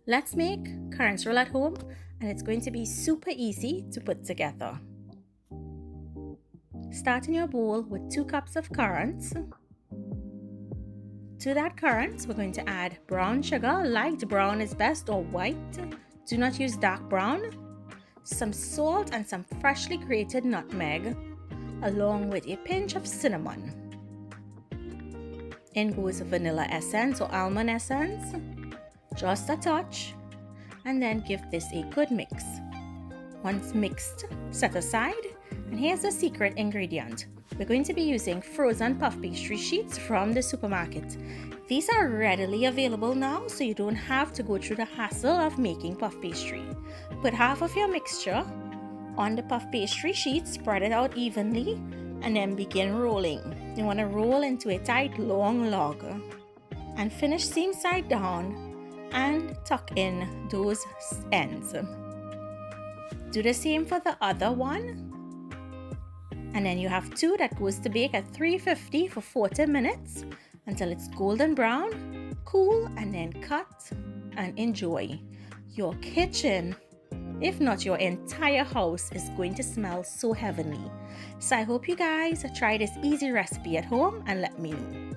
Let's make currants roll at home, and it's going to be super easy to put together. Start in your bowl with 2 cups of currants. To that currants, we're going to add brown sugar. Light brown is best, or white. Do not use dark brown. Some salt and some freshly grated nutmeg, along with a pinch of cinnamon. In goes vanilla essence or almond essence, just a touch, and then give this a good mix. Once mixed, set aside, and here's the secret ingredient. We're going to be using frozen puff pastry sheets from the supermarket. These are readily available now, so you don't have to go through the hassle of making puff pastry. Put half of your mixture on the puff pastry sheet, spread it out evenly, and then begin rolling. You want to roll into a tight long log and finish seam side down and tuck in those ends. Do the same for the other one. And then you have 2 that goes to bake at 350 for 40 minutes until it's golden brown. Cool, and then cut and enjoy. Your kitchen, if not your entire house, is going to smell so heavenly. So I hope you guys try this easy recipe at home and let me know.